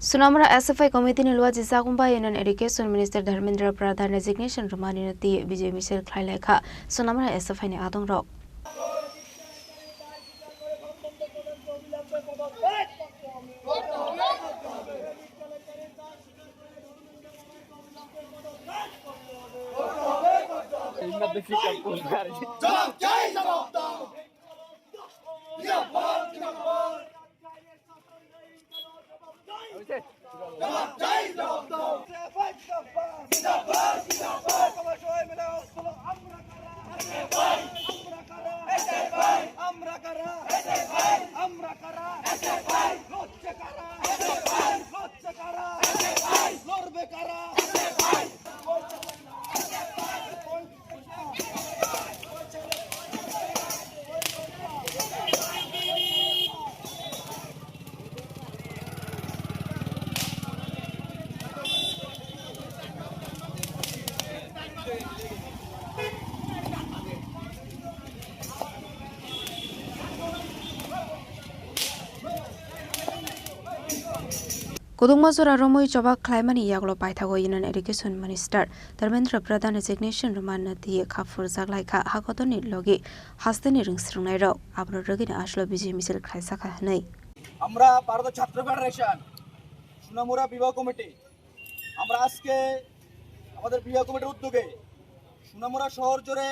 Sunamura SFI Committee Nilwa Jisagumba and Education Minister Dharmendra Pradhan resignation Romanity Vijay Michel Khailekha Sunamura SFI ni Adong Rock. Kudungmasura Romui Chobak Klaimani Yaglo Paithago Union Education Minister Dharmendra Pradhan resignation Romanati Khafur Zaglaika Hakotoni Logi Hastani Ringsrungairo Abro Rogin Ashlo Vijay Michel Khaisaka Hanai. আমরা ভারত ছাত্র federation Sonamura বিভাগ committee আমরা আজকে আমাদের বিভাগ কমিটির উদ্যোগে সুনামুরা শহর জুড়ে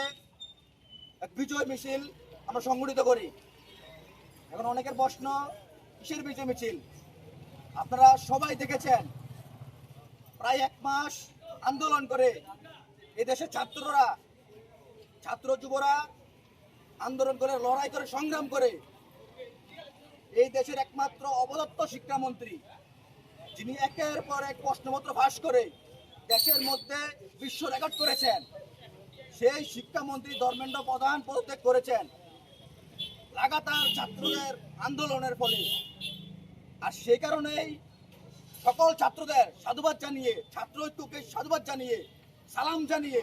এক বিজয় মিছিল আমরা সংগঠিত করি। এখন অনেকের প্রশ্ন কিসের বিজয় মিছিল? আপনারা সবাই দেখেছেন প্রায় এক মাস আন্দোলন করে এই দেশের ছাত্ররা ছাত্র যুবরা আন্দোলন করে লড়াই করে সংগ্রাম করে এই দেশের একমাত্র অবদত্ত শিক্ষামন্ত্রী যিনি একের পর এক প্রশ্নপত্র ফাঁস করে দেশের মধ্যে বিশ্ব রেকর্ড করেছেন, সেই শিক্ষামন্ত্রী ধর্মেন্দ্র প্রধান পদত্যাগ করেছেন লাগাতার ছাত্রদের আন্দোলনের ফলে। আর সেই কারণেই সকল ছাত্রদের সাধুবাদ জানিয়ে, ছাত্র ঐক্যকে সাধুবাদ জানিয়ে, সালাম জানিয়ে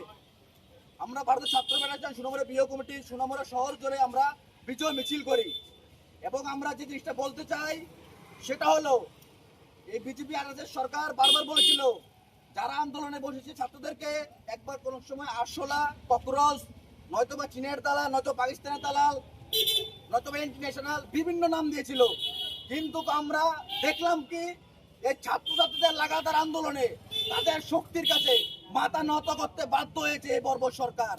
আমরা ভারতের ছাত্র ফেডারেশন সুনামুরা বিভাগ কমিটি সুনামুরা শহর জুড়ে আমরা বিজয় মিছিল করি। এবং আমরা যে জিনিসটা বলতে চাই সেটা হলো, এই বিজেপি আরএসএস সরকার বারবার বলেছিল যারা আন্দোলনে বসেছে ছাত্রদেরকে একবার কোন সময় আরশোলা, ককরোচ, নয়তোবা চীনের দালাল, নয়তো পাকিস্তানের দালাল, নয়তোবা ইন্টারন্যাশনাল বিভিন্ন নাম দিয়েছিল। কিন্তু আমরা দেখলাম কি এই ছাত্রছাত্রীদের লাগাতার আন্দোলনে তাদের শক্তির কাছে মাথা নত করতে বাধ্য হয়েছে এই বর্বর সরকার।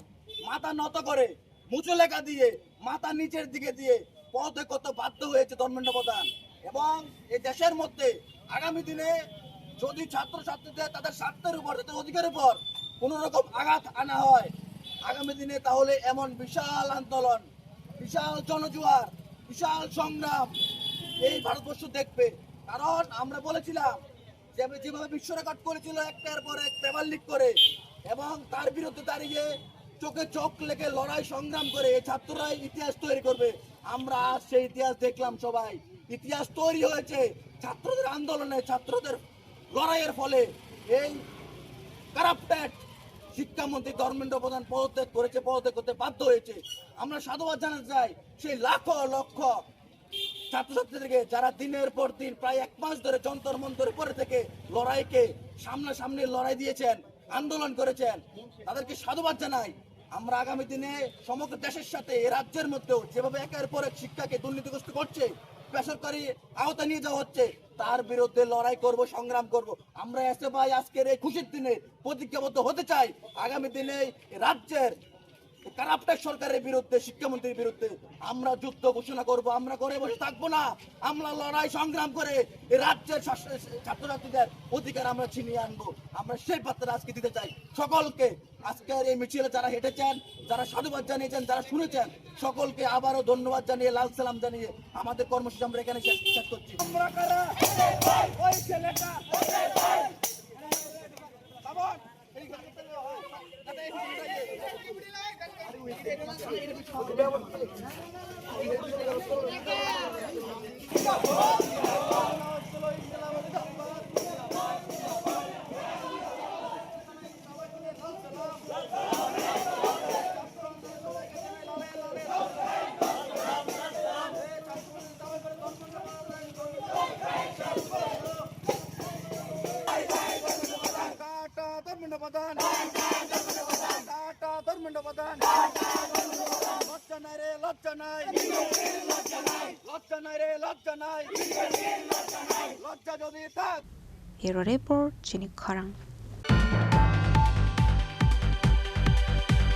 মাথা নত করে মুচলেখা দিয়ে মাথা নিচের দিকে দিয়ে পদত্যাগ করতে বাধ্য হয়েছে ধর্মেন্দ্র প্রধান। এবং এই দেশের মধ্যে আগামী দিনে যদি ছাত্রছাত্রীদের তাদের স্বার্থের উপর, তাদের অধিকারের উপর কোনো রকম আঘাত আনা হয় আগামী দিনে, তাহলে এমন বিশাল আন্দোলন, বিশাল জনজোয়ার, বিশাল সংগ্রাম এই ভারতবর্ষ দেখবে। কারণ আমরা বলেছিলাম যে যেভাবে বিশ্ব রেকর্ড করেছিল একটার পর এক পেপার লিক করে এবং তার বিরুদ্ধে দাঁড়িয়ে চোখে চোখ লেগে লড়াই সংগ্রাম করে এই ছাত্ররাই ইতিহাস তৈরি করবে। আমরা আজ সেই ইতিহাস দেখলাম। সবাই ইতিহাস তৈরি হয়েছে ছাত্রদের আন্দোলনে, ছাত্রদের লড়াইয়ের ফলে। এই কারাপ্টেড শিক্ষামন্ত্রী ধর্মেন্দ্র প্রধান পদত্যাগ করেছে, পদত্যাগ করতে বাধ্য হয়েছে। আমরা সাধুবাদ জানাতে চাই সেই লাখো লক্ষ ছাত্রছাত্রীদেরকে যারা দিনের পর দিন প্রায় এক মাস ধরে যন্তর মন্তর পরে থেকে লড়াইকে সামনাসামনি লড়াই দিয়েছেন, আন্দোলন করেছেন, তাদেরকে সাধুবাদ জানাই। আমরা আগামী দিনে সমগ্র দেশের সাথে এই রাজ্যের মধ্যেও যেভাবে একের পর এক শিক্ষাকে দুর্নীতিগ্রস্ত করছে, বেসরকারি আওতা নিয়ে যাওয়া হচ্ছে, তার বিরুদ্ধে লড়াই করব, সংগ্রাম করব। আমরা এসএফআই আজকের এই খুশির দিনে প্রতিজ্ঞাবদ্ধ হতে চাই আগামী দিনে রাজ্যের কারাপ্টেড সরকারের বিরুদ্ধে, শিক্ষামন্ত্রীর বিরুদ্ধে আমরা যুদ্ধ ঘোষণা করব। আমরা করে বসে থাকবো না, আমরা লড়াই সংগ্রাম করে এই রাজ্যের ছাত্রছাত্রীদের অধিকার আমরা ছিনিয়ে আনবো। আমরা সেই বার্তা আজকে দিতে চাই সকলকে। আজকের এই মিছিলে যারা হেঁটেছেন, যারা সাধুবাদ জানিয়েছেন, যারা শুনেছেন, সকলকে আবারও ধন্যবাদ জানিয়ে, লাল সালাম জানিয়ে আমাদের কর্মসূচি আমরা এখানে শেষ করছি। প্রধান টাটা ধর্মেন্দ্র প্রধান লজ্জা নাই রে লজ্জা নাই লজ্জা নাই রে লজ্জা নাই লজ্জা যদি থাক Hero Report, Chini Kharang.